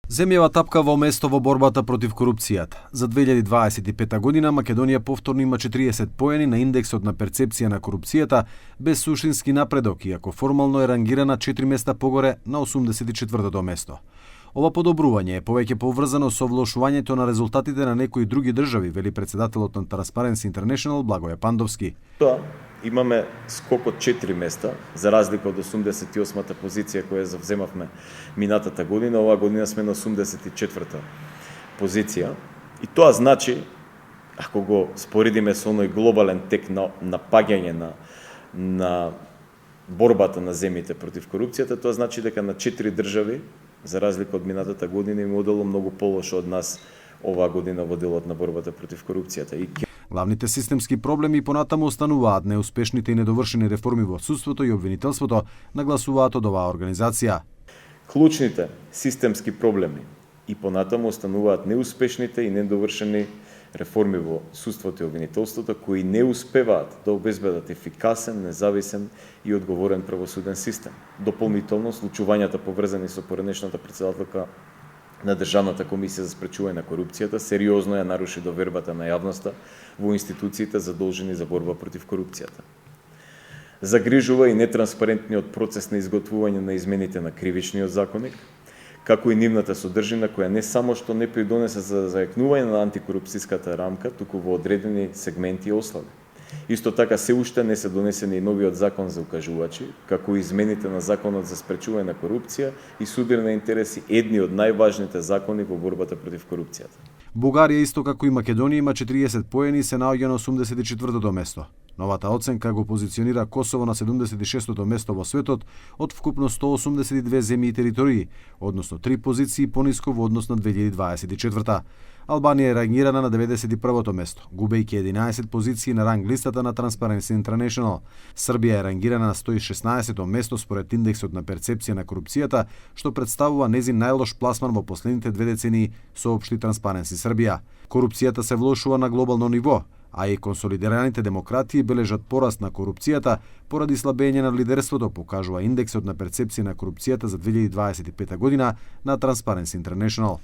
Земјава тапка во место во борбата против корупцијата. За 2025 година Македонија повторно има 40 поени на индексот на перцепција на корупцијата, без суштински напредок, иако формално е рангирана 4 места погоре на 84-то место. Ова подобрување е повеќе поврзано со влошувањето на резултатите на некои други држави, вели претседателот на Transparency International Благоје Пандовски. Имаме скок од 4 места, за разлика од 88-та позиција која завземавме минатата година, оваа година сме на 84-та позиција. И тоа значи, ако го споредиме со оној глобален тек на паѓање на борбата на земјите против корупцијата, тоа значи дека на 4 држави, за разлика од минатата година, им одело многу полошо од нас оваа година во делот на борбата против корупцијата. Главните системски проблеми понатаму остануваат неуспешните и недовршени реформи во судството и обвинителството, нагласуваат од оваа организација. Клучните системски проблеми и понатаму остануваат неуспешните и недовршени реформи во судството и обвинителството, кои не успеваат да обезбедат ефикасен, независен и одговорен правосуден систем. Дополнително, случувањата поврзани со поранешната претседателка на Државната комисија за спречување на корупцијата сериозно ја наруши довербата на јавноста во институциите задолжени за борба против корупцијата. Загрижува и нетранспарентниот процес на изготвување на измените на кривичниот законник, како и нивната содржина која не само што не придонесе за зајакнување на антикорупцијската рамка, туку во одредени сегменти ослаби. Исто така се уште не се донесени и новиот закон за укажувачи, како и измените на законот за спречување на корупција и судир на интереси, едни од најважните закони во борбата против корупцијата. Бугарија, исто како и Македонија, има 40 поени и се наоѓа на 84-то место. Новата оценка го позиционира Косово на 76-то место во светот од вкупно 182 земји и територии, односно 3 позиции пониско во однос на 2024-та. Албанија е рангирана на 91-то место, губејќи 11 позиции на ранг листата на Transparency International. Србија е рангирана на 116-то место според индексот на перцепција на корупцијата, што представува незин најлош пласман во последните 2 децении, соопшти Transparency Србија. Корупцијата се влошува на глобално ниво, а и консолидираните демократии бележат пораст на корупцијата поради слабење на лидерството, покажува индексот на перцепција на корупцијата за 2025 година на Transparency International.